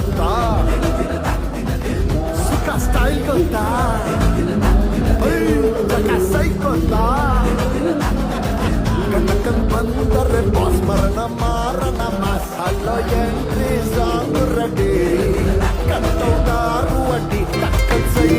ಗೊತ್ತಾ, ಸುಖ ಸ್ಟೈಲ್ ಗೊತ್ತಾ, ಸೈ ಗೊತ್ತಾ, ಕನಕನ್ ಬಂದರೆ ಬಾಸ್ ಮರಣ ಮಾರಣ ಮಸಾಲ ಎಂಟ್ರಿ ಸಾಂಗ್ ರೆಡಿ ಕತ್ತೌದಾರು ಅಡ್ಡಿ ಕಕ್ಕನ್ ಸೈ.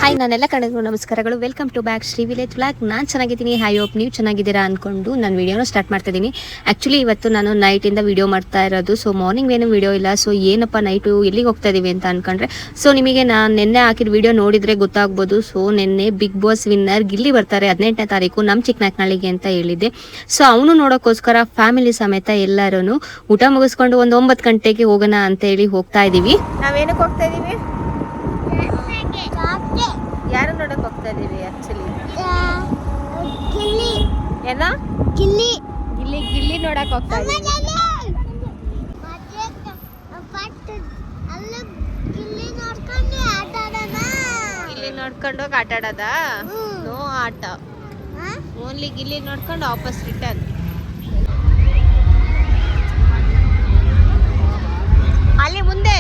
ಹಾಯ್, ನಾನೆಲ್ಲ ಕನ್ನಡಿಗರು ನಮಸ್ಕಾರಗಳು. Welcome to back Shri village vlog. ನಾನು ಚೆನ್ನಾಗಿದ್ದೀನಿ. ಹೈ ಹೋಪ್ ನೀವು ಚೆನ್ನಾಗಿದ್ದೀರಾ ಅಂದ್ಕೊಂಡು ನಾನು ವೀಡಿಯೋನ ಸ್ಟಾರ್ಟ್ ಮಾಡ್ತಾ ಇದ್ದೀನಿ. ಆ್ಯಕ್ಚುಲಿ ಇವತ್ತು ನಾನು ನೈಟಿಂದ ವೀಡಿಯೋ ಮಾಡ್ತಾ ಇರೋದು. ಸೊ ಮಾರ್ನಿಂಗ್ ಏನು ವೀಡಿಯೋ ಇಲ್ಲ. ಸೊ ಏನಪ್ಪ ನೈಟು ಎಲ್ಲಿಗೆ ಹೋಗ್ತಾ ಇದ್ದೀವಿ ಅಂತ ಅಂದ್ಕೊಂಡ್ರೆ, ಸೊ ನಿಮಗೆ ನಾನು ನಿನ್ನೆ ಹಾಕಿದ ವೀಡಿಯೋ ನೋಡಿದರೆ ಗೊತ್ತಾಗ್ಬೋದು. ಸೊ ನಿನ್ನೆ ಬಿಗ್ ಬಾಸ್ ವಿನ್ನರ್ ಗಿಲ್ಲಿ ಬರ್ತಾರೆ 18ನೇ ತಾರೀಕು ನಮ್ಮ ಚಿಕ್ಕನಾಯಕನಹಳ್ಳಿಗೆ ಅಂತ ಹೇಳಿದ್ದೆ. ಸೊ ಅವನು ನೋಡೋಕ್ಕೋಸ್ಕರ ಫ್ಯಾಮಿಲಿ ಸಮೇತ ಎಲ್ಲರೂ ಊಟ ಮುಗಿಸ್ಕೊಂಡು ಒಂದು 9 ಗಂಟೆಗೆ ಹೋಗೋಣ ಅಂತ ಹೇಳಿ ಹೋಗ್ತಾ ಇದ್ದೀವಿ. ನಾವೇನಕ್ಕೆ ಹೋಗ್ತಾ ಇದ್ದೀವಿ? ಯಾರು ನೋಡಕ್ ಹೋಗ್ತಾ ಇದೀವಿ? ಆಕ್ಚುಲಿ ಏನ ಗಿಲ್ಲಿ ಗಿಲ್ಲಿ ಗಿಲ್ಲಿ ನೋಡಕ್ ಹೋಗ್ತಾ ಇದೀವಿ. ಗಿಲ್ಲಿ ನೋಡ್ಕೊಂಡು ಹೋಗಿ ಆಟ ಆಡೋದ? ನೋ ಆಟ, ಓನ್ಲಿ ಗಿಲ್ಲಿ ನೋಡ್ಕೊಂಡು ವಾಪಸ್ ರಿಟರ್ನ್. ಅಲ್ಲಿ ಮುಂದೆ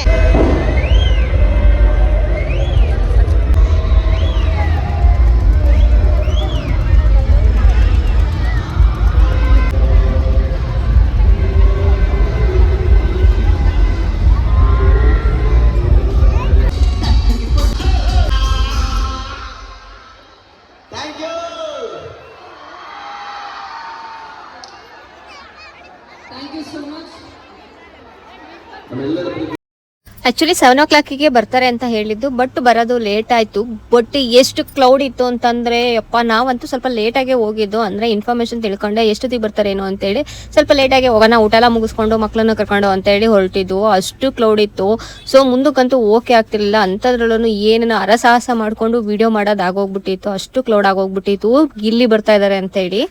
ಆಕ್ಚುಲಿ 7 o'clock ಬರ್ತಾರೆ ಅಂತ ಹೇಳಿದ್ದು, ಬಟ್ ಬರೋದು ಲೇಟ್ ಆಯ್ತು. ಬಟ್ ಎಷ್ಟು ಕ್ಲೌಡ್ ಇತ್ತು ಅಂತಂದ್ರೆ ಯಪ್ಪ, ನಾವಂತೂ ಸ್ವಲ್ಪ ಲೇಟಾಗೆ ಹೋಗಿದ್ದು. ಅಂದ್ರೆ ಇನ್ಫಾರ್ಮೇಶನ್ ತಿಳ್ಕೊಂಡೆ ಎಷ್ಟೊತ್ತಿಗೆ ಬರ್ತಾರೇನೋ ಅಂತೇಳಿ ಸ್ವಲ್ಪ ಲೇಟಾಗಿ ಹೋಗೋಣ, ಊಟ ಎಲ್ಲ ಮುಗಿಸ್ಕೊಂಡು ಮಕ್ಕಳನ್ನು ಕರ್ಕೊಂಡು ಅಂತೇಳಿ ಹೊರಟಿದ್ದು. ಅಷ್ಟು ಕ್ಲೌಡ್ ಇತ್ತು. ಸೊ ಮುಂದಕ್ಕಂತೂ ಓಕೆ ಆಗ್ತಿರ್ಲಿಲ್ಲ. ಅಂಥದ್ರಲ್ಲೂ ಏನೇನು ಅರಸಾಹಸ ಮಾಡ್ಕೊಂಡು ವಿಡಿಯೋ ಮಾಡೋದು ಆಗೋಗ್ಬಿಟ್ಟಿತ್ತು. ಅಷ್ಟು ಕ್ಲೌಡ್ ಆಗೋಗ್ಬಿಟ್ಟಿತ್ತು ಗಿಲ್ಲಿ ಬರ್ತಾ ಇದಾರೆ ಅಂತ ಹೇಳಿ.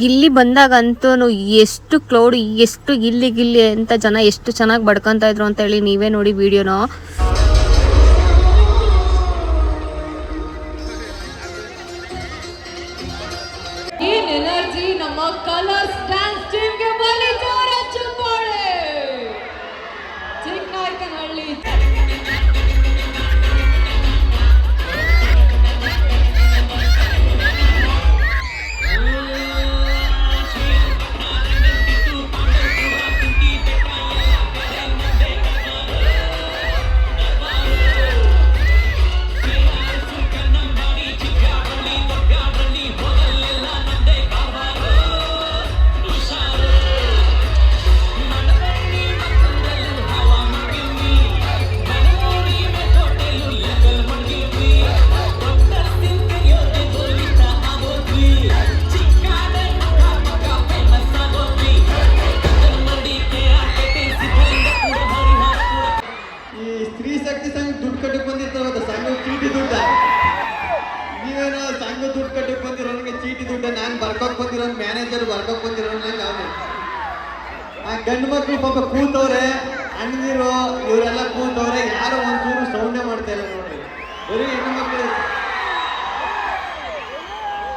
ಗಿಲ್ಲಿ ಬಂದಾಗಂತೂ ಎಷ್ಟು ಕ್ಲೌಡ್, ಎಷ್ಟು ಗಿಲ್ಲಿ ಗಿಲ್ಲಿ ಅಂತ ಜನ ಎಷ್ಟು ಚೆನ್ನಾಗಿ ಬಡ್ಕೊಂತ ಇದ್ರು ಅಂತ ಹೇಳಿ ನೀವೇ ನೋಡಿ ವಿಡಿಯೋನ. ಏನ್ ಎನರ್ಜಿ ನಮ್ಮ ಕಲರ್ಸ್ ಡ್ಯಾನ್ಸ್ ಟೀಮ್ಗೆ ಬಲಿ ಜೋರ ಚಪ್ಪಾಳೆ. ಚಿಕ್ಕನಾಯಕನಹಳ್ಳಿ ಮ್ಯಾನೇಜರ್ ಬರ್ಕೋಕ್ ಬಂದಿರೋ ಅವನು. ಆ ಗಂಡು ಮಕ್ಳು ಪಾಪ ಕೂತವ್ರೆ, ಅಣ್ಣದಿರು ಇವರೆಲ್ಲ ಕೂತವ್ರೆ, ಯಾರು ಒಂಚೂರು ಸೌಂಡೇ ಮಾಡ್ತಾ ಇಲ್ಲ ನೋಡ್ರಿ. ಬರೀ ಹೆಣ್ಣು ಮಕ್ಳು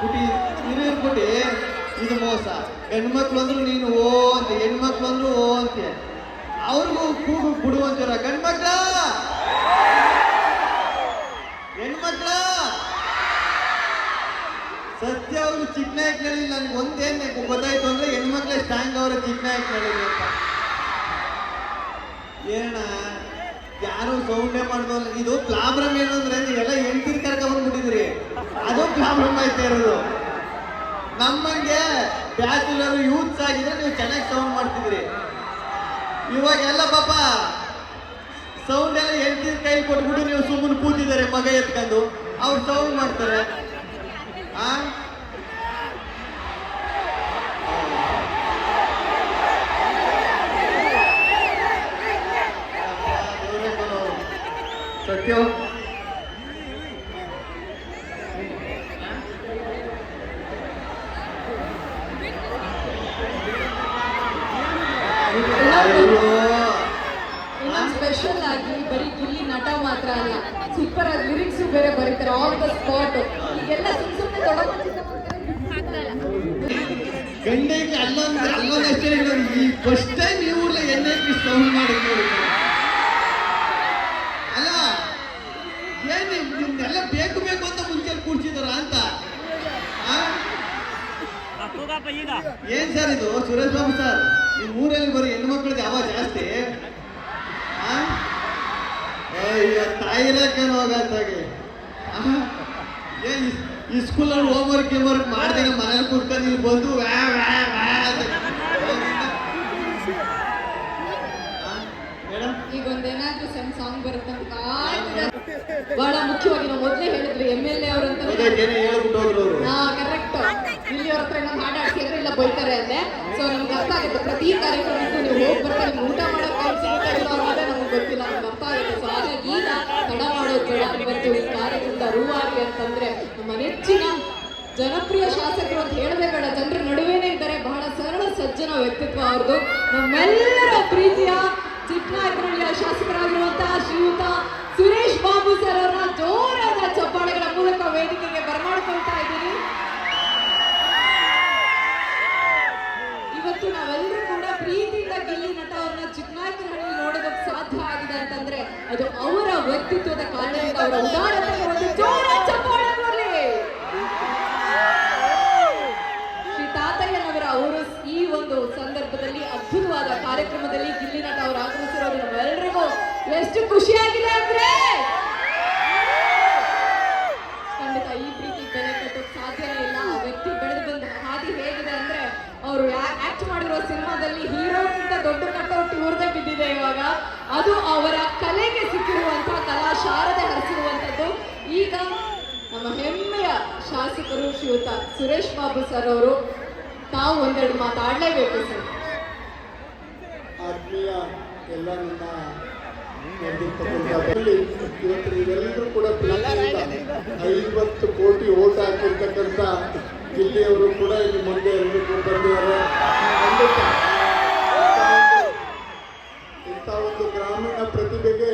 ಪುಟಿ ಇರ್ಬಿಟ್ಟು ಇದು ಮೋಸ. ಗಂಡು ಮಕ್ಳು ಅಂದ್ರು ನೀನು ಓ ಅಂತ, ಹೆಣ್ಮಕ್ಳು ಅಂದ್ರು ಓ ಅಂತ, ಅವ್ರಿಗೂ ಕೂಗು ಬಿಡುವಂತೀರ. ಗಂಡು ಮಕ್ಳ ಹೆಣ್ಮಕ್ಳ ಸತ್ಯ ಅವರು ಚಿಕ್ಕನಾಯಕನಹಳ್ಳಿ. ನನ್ಗೆ ಒಂದೇನು ಗೊತ್ತಾಯ್ತು ಅಂದ್ರೆ ಹೆಣ್ಮಕ್ಳೇ ಸ್ಟ್ಯಾಂಗ್ ಅವರ ಚಿಕ್ಕನಾಯಕನಹಳ್ಳಿ ಅಂತ. ಏನ ಯಾರು ಸೌಂಡೇ ಮಾಡ್ದಲ್ಲ. ಇದು ಪ್ರಾಬ್ಲಮ್ ಏನು ಅಂದ್ರೆ ನೀವೆಲ್ಲ ಹೆಂಡ್ತಿರ್ ಕರ್ಕೊಂಡ್ಬಿಟ್ಟಿದ್ರಿ, ಅದು ಪ್ರಾಬ್ಲಮ್ ಆಯ್ತಾ ಇರೋದು. ನಮ್ಮಂಗೆ ಬ್ಯಾಚುಲರ್ ಯೂತ್ಸ್ ಆಗಿದ್ರೆ ನೀವು ಚೆನ್ನಾಗಿ ಸೌಂಡ್ ಮಾಡ್ತಿದ್ರಿ. ಇವಾಗೆಲ್ಲ ಪಾಪ ಸೌಂಡ್ ಎಲ್ಲ ಹೆಂಡ್ತಿರ್ ಕೈಲಿ ಕೊಟ್ಬಿಟ್ಟು ನೀವು ಸುಮ್ಮನೆ ಕೂತಿದ್ದಾರೆ ಮಗ ಎತ್ಕೊಂಡು, ಅವ್ರು ಸೌಂಡ್ ಮಾಡ್ತಾರೆ. ಸತ್ಯ ಸ್ಪೆಷಲ್ ಆಗಿ ಬರೀ ಗಿಲ್ಲಿ ನಟ ಮಾತ್ರ ಅಲ್ಲ, ಸೂಪರ್ ಆಗಿ ಲಿರಿಕ್ಸ್ ಬೇರೆ ಬರೀತಾರೆ. ಆಲ್ ದ ಸ್ಪಾಟ್ ಈಗೆಲ್ಲ ಸುಮ್ಮನೆ ಗಂಡೈಕ್ಲಿ ಅಲ್ಲೊಂದು ಅಷ್ಟೇ ಹೇಳೋರು. ಈ ಫಸ್ಟ್ ಟೈಮ್ ಈ ಊರ್ಲ ಎಣ್ಣೆ ಸೌಂಡ್ ಮಾಡಿ ನೋಡಿ. ಅಲ್ಲ ಏನ್ ನಿಮ್ದೆಲ್ಲ ಬೇಕು ಬೇಕು ಅಂತ ಮುಂಚೆ ಕೂಡ್ಸಿದಾರ ಅಂತ. ಏನ್ ಸರ್ ಇದು ಸುರೇಶ್ ಬಾಬು ಸರ್, ನಿಮ್ ಊರಲ್ಲಿ ಬರೀ ಹೆಣ್ಮಕ್ಳಿಗೆ ಅವ ಜಾಸ್ತಿ. ಅಯ್ಯೋ ತಾಯಿರಕ್ಕೆ ಹೋಗತ್ತಾಗೆ. ಈ ಸ್ಕೂಲಲ್ಲಿ ಹೋಮ್ವರ್ಕ್ ಮಾಡ್ದಾಗ ಮನೇಲಿ ಕುತ್ಕೊಂಡು ಇಲ್ಲಿ ಬಂದು ವ್ಯಾ ವ್ಯಾ ವ್ಯಾ ಅಂತ. ಈಗ ಒಂದೇನಾದ್ರೂ ಸಣ್ಣ ಸಾಂಗ್ ಬರುತ್ತೆ ಅಂತ ಬಹಳ ಮುಖ್ಯವಾಗಿ ನಾವು ಮೊದಲೇ ಹೇಳಿದ್ವಿ MLA ಅವರಂತ ಹೇಳ್ಬಿಟ್ಟು ಹೋದ್ರು. ಕರೆಕ್ಟ್. ಇಲ್ಲಿ ಅವ್ರ ಹತ್ರ ಏನೋ ಮಾತಾಡ್ಸಿದ್ರೆ ಇಲ್ಲ ಬೈತಾರೆ ಅಂದೆ. ಸೊ ನಮ್ಗೆ ಅರ್ಥ ಆಗುತ್ತೆ ಪ್ರತಿ ಕಾರ್ಯಕ್ರಮಕ್ಕೂ ನೀವು ಹೋಗಿ ಬರ್ತಾರೆ, ನಿಮ್ಗೆ ಊಟ ಮಾಡೋಕೆ ಕಾಣಿಸಿದ್ರೆ ನಮ್ಗೆ ಗೊತ್ತಿಲ್ಲ, ನಮ್ಗೆ ಅರ್ಥ ಆಗುತ್ತೆ. ಸೊ ಹಾಗಾಗಿ ಈಗ ತಡ ಮಾಡೋದು ಬೇಡ. ಇವತ್ತು ಈ ಕಾರ್ಯಕ್ರಮದ ರೂವಾರಿ ಅಂತಂದ್ರೆ ನಮ್ಮ ನೆಚ್ಚಿನ ಜನಪ್ರಿಯ ಶಾಸಕರು ಅಂತ ಹೇಳದೆ ಬೇಡ, ಜನರ ನಡುವೆನೇ ಇದ್ದಾರೆ. ಬಹಳ ಸರಳ ಸಜ್ಜನ ವ್ಯಕ್ತಿತ್ವ ಅವ್ರದ್ದು. ನಮ್ಮೆಲ್ಲರ ಪ್ರೀತಿಯ ಚಿಕ್ಕನಾಯಕನಹಳ್ಳಿಯ ಶಾಸಕರಾಗಿರುವಂತಹ ಶ್ರೀಯುತ ಸುರೇಶ್ ಬಾಬು ಸರ್ ಅವರ ಜೋರಾದ ಚಪ್ಪಾಳೆಗಳ ಮೂಲಕ ವೇದಿಕೆಗೆ ಬರಮಾಡಿಕೊಳ್ತಾ ಇದ್ದೀನಿ. ಇವತ್ತು ನಾವೆಲ್ಲರೂ ಕೂಡ ಪ್ರೀತಿಯಿಂದ ಗಿಲ್ಲಿ ನಟ ಅವ್ರನ್ನ ಚಿಕ್ಕನಾಯಕನಹಳ್ಳಿ ನೋಡೋದಕ್ಕೆ ಸಾಧ್ಯ ಆಗಿದೆ ಅಂತಂದ್ರೆ ಅದು ಅವರ ವ್ಯಕ್ತಿತ್ವದ ಕಾರಣದಿಂದ, ಅವರ ಉದಾಹರಣೆಗೆ ಒಂದು ಜೋರಾದ ಚಪ್ಪಾಳೆ ಬರಲಿ. ಶ್ರೀ ತಾತಯ್ಯನವರ ಅವರು ಈ ಒಂದು ಸಂದರ್ಭದಲ್ಲಿ ಅದ್ಭುತವಾದ ಕಾರ್ಯಕ್ರಮದಲ್ಲಿ ಗಿಲ್ಲಿ ನಟ ಅವರು ಆಗಮಿಸಿರೋದು ನಮ್ಮೆಲ್ಲರಿಗೂ ಎಷ್ಟು ಖುಷಿಯಾಗಿದೆ ಅಂದ್ರೆ ಖಂಡಿತ ಈ ಪ್ರೀತಿ ಬೆಲೆ ಕಟ್ಟೋಕ್ ಸಾಧ್ಯನೇ ಇಲ್ಲ. ಆ ವ್ಯಕ್ತಿ ಬೆಳೆದು ಬಂದ ಹಾದಿ ಹೇಗಿದೆ ಅಂದ್ರೆ ಅವರು ಆಕ್ಟ್ ಮಾಡಿರೋ ಸಿನಿಮಾದಲ್ಲಿ ಹೀರೋಕ್ಕಿಂತ ದೊಡ್ಡ ಕಟ್ಟೌಟ್ ಇವ್ರದೇ ಬಿದ್ದಿದೆ ಇವಾಗ. ಅದು ಅವರ ಕಲೆಗೆ ಸಿಕ್ಕಿರುವಂತಹ ಕಲಾ ಶಾರದೆ ಹರಿಸಿರುವಂಥದ್ದು. ಈಗ ನಮ್ಮ ಹೆಮ್ಮೆಯ ಶಾಸಕರು ಶ್ರೀಯುತ ಸುರೇಶ್ ಬಾಬು ಸರ್ ಅವರು ತಾವು ಒಂದೆರಡು ಮಾತಾಡಲೇಬೇಕು ಸರ್. ಆತ್ಮೀಯ ಎಲ್ಲ ನನ್ನ ಇವತ್ತು ನೀವೆಲ್ಲರೂ ಕೂಡ 50 ಕೋಟಿ ಓಟ್ ಹಾಕಿರ್ತಕ್ಕಂಥ ಗಿಲ್ಲಿಯವರು ಕೂಡ ಇಲ್ಲಿ ಮುಂದೆ ಎಲ್ಲರೂ ಬಂದಿದ್ದಾರೆ. ಇಂಥ ಒಂದು ಗ್ರಾಮೀಣ ಪ್ರತಿಭೆಗೆ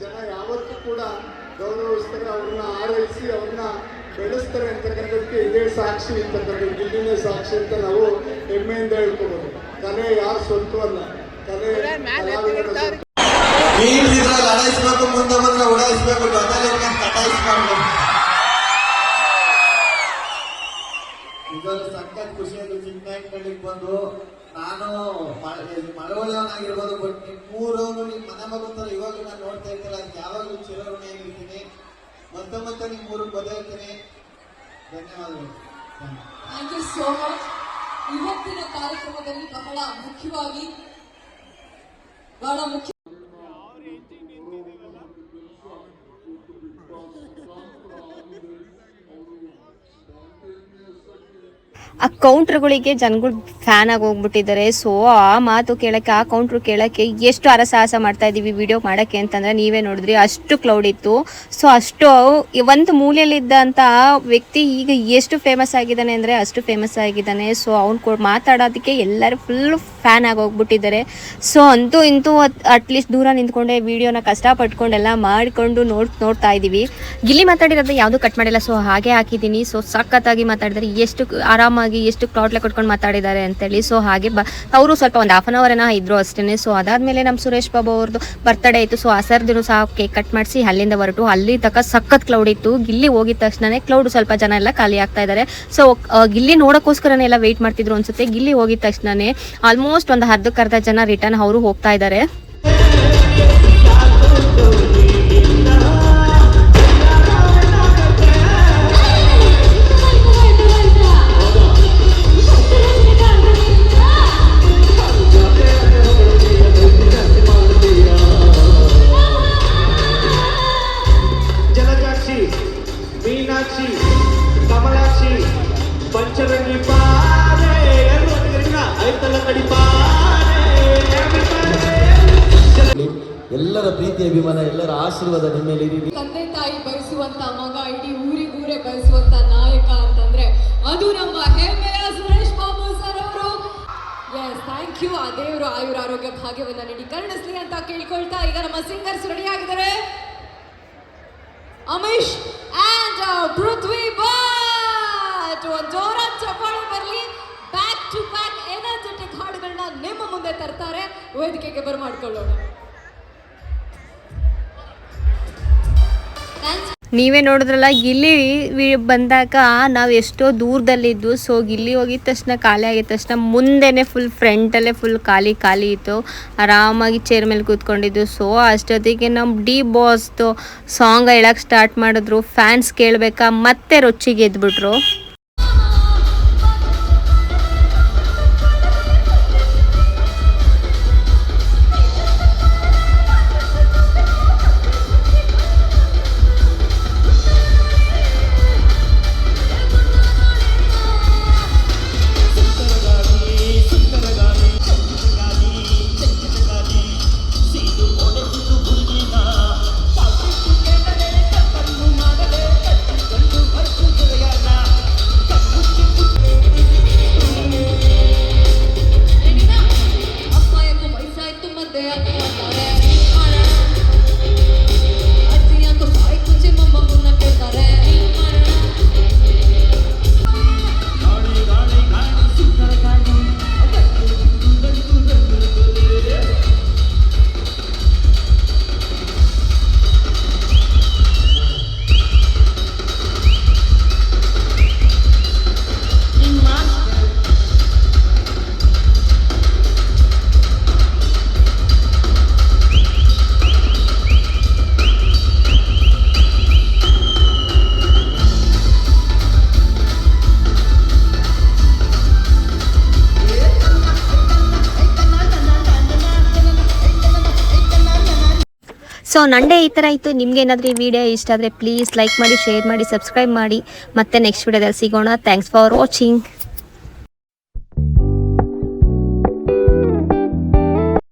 ಜನ ಯಾವತ್ತೂ ಕೂಡ ಗೌರವಿಸ್ತಾರೆ, ಅವ್ರನ್ನ ಆರೈಸಿ ಅವ್ರನ್ನ ಬೆಳೆಸ್ತಾರೆ ಅಂತಕ್ಕಂಥದ್ದಕ್ಕೆ ಇದೇ ಸಾಕ್ಷಿ ಅಂತಕ್ಕಂಥ ಗಿಲ್ಲಿನೇ ಸಾಕ್ಷಿ ಅಂತ ನಾವು ಹೆಮ್ಮೆಯಿಂದ ಹೇಳ್ಕೋಬೋದು. ಕಲೆ ಯಾರು ಸ್ವಂತ ಅಲ್ಲ, ಕಲೆ ಕಲಾವಿದರ ಸ್ವಂತ. ಲಡಾಯಿಸ್ಬೇಕು, ಮುಂದೆ ಬಂದ್ರೆ ಉಡಾಯಿಸ್ಬೇಕು, ಜೊತೆಲಿ ಕಟಾಯಿಸ್ಬಾರ್ದು. ಇದೊಂದು ಸಖತ್ ಖುಷಿಯಾಗಿ ಚಿಕ್ಕನಾಯಕನಹಳ್ಳಿಗೆ ಬಂದು ನಾನು ಮಳವಳ್ಳಿಯವನಾಗಿರ್ಬೋದು, ಬಟ್ ನಿಮ್ಮೂರವನು ನಿಮ್ಮ ಮನೆ ಮಗಂತರ ಇವಾಗಲೂ ನಾನು ನೋಡ್ತಾ ಇರ್ತಿಲ್ಲ, ಅದಕ್ಕೆ ಯಾವಾಗಲೂ ಚಿರಋಣಿಯಾಗಿರ್ತೀನಿ. ಮತ್ತೆ ನಿಮ್ಮ ಊರಿಗೆ ಬದಲಾಯಿರ್ತೀನಿ. ಧನ್ಯವಾದಗಳು. Thank you so much. ಇವತ್ತಿನ ಕಾರ್ಯಕ್ರಮದಲ್ಲಿ ಬಹಳ ಮುಖ್ಯ ಆ ಕೌಂಟ್ರುಗಳಿಗೆ ಜನಗಳು ಫ್ಯಾನ್ ಆಗಿ ಹೋಗ್ಬಿಟ್ಟಿದ್ದಾರೆ. ಸೊ ಆ ಮಾತು ಕೇಳಕ್ಕೆ, ಆ ಕೌಂಟ್ರು ಕೇಳಕ್ಕೆ ಎಷ್ಟು ಹರಸಾಹಸ ಮಾಡ್ತಾ ಇದ್ದೀವಿ ವಿಡಿಯೋ ಮಾಡೋಕ್ಕೆ ಅಂತಂದರೆ ನೀವೇ ನೋಡಿದ್ರಿ, ಅಷ್ಟು ಕ್ಲೌಡ್ ಇತ್ತು. ಸೊ ಅಷ್ಟು ಒಂದು ಮೂಲೆಯಲ್ಲಿದ್ದಂಥ ವ್ಯಕ್ತಿ ಈಗ ಎಷ್ಟು ಫೇಮಸ್ ಆಗಿದ್ದಾನೆ ಅಂದರೆ ಅಷ್ಟು ಫೇಮಸ್ ಆಗಿದ್ದಾನೆ. ಸೊ ಅವ್ನು ಮಾತಾಡೋದಕ್ಕೆ ಎಲ್ಲರೂ ಫುಲ್ ಫ್ಯಾನ್ ಆಗಿ ಹೋಗ್ಬಿಟ್ಟಿದ್ದಾರೆ. ಸೊ ಅಂತೂ ಇಂತೂ ಅಟ್ಲೀಸ್ಟ್ ದೂರ ನಿಂತ್ಕೊಂಡೆ ವಿಡಿಯೋನ ಕಷ್ಟಪಟ್ಕೊಂಡೆಲ್ಲ ಮಾಡಿಕೊಂಡು ನೋಡ್ತಾ ಇದ್ದೀವಿ. ಗಿಲ್ಲಿ ಮಾತಾಡಿರೋದು ಯಾವುದೂ ಕಟ್ ಮಾಡಿಲ್ಲ, ಸೊ ಹಾಗೆ ಹಾಕಿದ್ದೀನಿ. ಸೊ ಸಖತ್ತಾಗಿ ಮಾತಾಡಿದ್ದಾರೆ, ಎಷ್ಟು ಆರಾಮಾಗಿ ಎಷ್ಟು ಕ್ಲೌಡ್ಲೆ ಕೊಟ್ಕೊಂಡು ಮಾತಾಡಿದ್ದಾರೆ ಅಂತೇಳಿ. ಸೊ ಹಾಗೆ ಅವರು ಸ್ವಲ್ಪ ಒಂದು ಹಾಫ್ ಆನ್ ಅವರ್ ಏನೋ ಇದ್ರು ಅಷ್ಟೇ. ಸೊ ಅದಾದಮೇಲೆ ನಮ್ಮ ಸುರೇಶ್ ಬಾಬು ಅವ್ರದ್ದು ಬರ್ತಡೇ ಇತ್ತು. ಸೊ ಆ ಸರ್ದಿನೂ ಸಹ ಕೇಕ್ ಕಟ್ ಮಾಡಿಸಿ ಅಲ್ಲಿಂದ ಹೊರಟು ಅಲ್ಲಿ ತನಕ ಸಖತ್ ಕ್ಲೌಡ್ ಇತ್ತು. ಗಿಲ್ಲಿ ಹೋಗಿದ ತಕ್ಷಣ ಕ್ಲೌಡ್ ಸ್ವಲ್ಪ ಜನ ಎಲ್ಲ ಖಾಲಿ ಆಗ್ತಾ ಇದ್ದಾರೆ. ಸೊ ಗಿಲ್ಲಿ ನೋಡೋಕ್ಕೋಸ್ಕರನೇ ಎಲ್ಲ ವೆಯ್ಟ್ ಮಾಡ್ತಿದ್ರು ಅನ್ಸುತ್ತೆ. ಗಿಲ್ಲಿ ಹೋಗಿದ ತಕ್ಷಣನೇ ಆಲ್ಮೋಸ್ಟ್ ಒಂದು ಅರ್ಧ ಜನ ರಿಟರ್ನ್ ಅವರು ಹೋಗ್ತಾ ಇದ್ದಾರೆ. ಮೀನಾಕ್ಷಿ, ಕಮಲಾಕ್ಷಿ, ಪಂಚರಂಗಿ ಪಾರೆ, ಐತಲ ಕಡಿ ಎಲ್ಲರ ಪ್ರೀತಿ ಅಭಿಮಾನ, ಎಲ್ಲರ ಆಶೀರ್ವಾದ ನಿಮ್ಮ ಮೇಲೆ ಇರಲಿ. ತಂದೆ ತಾಯಿ ಬಯಸುವಂತ ಮಗ, ಇಡೀ ಊರಿಗೂರೇ ಬಯಸುವಂತ ನಾಯಕ ಅಂತಂದ್ರೆ ಅದು ನಮ್ಮ ಹೆಮ್ಮೆಯ ಸುರೇಶ್ ಬಾಬು ಸರ್ ಅವರು. Yes, thank you. ಆ ದೇವರು ಆಯುರ ಆರೋಗ್ಯ ಭಾಗ್ಯವನ್ನ ನೀಡಿ ಕರುಣಿಸ್ಲಿ ಅಂತ ಕೇಳ್ಕೊಳ್ತಾ ಈಗ ನಮ್ಮ ಸಿಂಗರ್ಸ್ ರೆಡಿ ಆಗಿದ್ದಾರೆ. ಅಮಿಶ್ and ಪೃಥ್ವಿ ಭಟ್, ಒಂದು ಜೋರಾದ ಚಪ್ಪಾಳೆ ಬರಲಿ. ಬ್ಯಾಕ್ ಟು ಮುಂದೆ ತರ್ತಾರೆ. ವೇದಿಕೆಗೆ ಬರಮಾಡ್ಕೊಳ್ಳೋಣ. ನೀವೇ ನೋಡಿದ್ರಲ್ಲ, ಗಿಲ್ಲಿ ಬಂದಾಗ ನಾವು ಎಷ್ಟೋ ದೂರದಲ್ಲಿದ್ದು. ಸೊ ಗಿಲ್ಲಿ ಹೋಗಿದ ತಕ್ಷಣ ಖಾಲಿ ಆಗಿದ ತಕ್ಷಣ ಮುಂದೆನೇ ಫುಲ್ ಫ್ರಂಟಲ್ಲೇ ಫುಲ್ ಖಾಲಿ ಇತ್ತು. ಆರಾಮಾಗಿ ಚೇರ್ ಮೇಲೆ ಕೂತ್ಕೊಂಡಿದ್ದು. ಸೊ ಅಷ್ಟೊತ್ತಿಗೆ ನಮ್ಮ ಡಿ ಬಾಸ್ದು ಸಾಂಗ್ ಹೇಳಕ್ಕೆ ಸ್ಟಾರ್ಟ್ ಮಾಡಿದ್ರು. ಫ್ಯಾನ್ಸ್ ಕೇಳಬೇಕಾ ಮತ್ತೆ ರೊಚ್ಚಿಗೆ ಎದ್ಬಿಟ್ರು. ಸೊ ನಂಡೆ ಈ ಥರ ಇತ್ತು. ನಿಮ್ಗೆ ಏನಾದರೂ ಈ ವಿಡಿಯೋ ಇಷ್ಟ ಆದರೆ ಪ್ಲೀಸ್ ಲೈಕ್ ಮಾಡಿ, ಶೇರ್ ಮಾಡಿ, ಸಬ್ಸ್ಕ್ರೈಬ್ ಮಾಡಿ. ಮತ್ತೆ ನೆಕ್ಸ್ಟ್ ವಿಡಿಯೋದಲ್ಲಿ ಸಿಗೋಣ. Thanks for watching.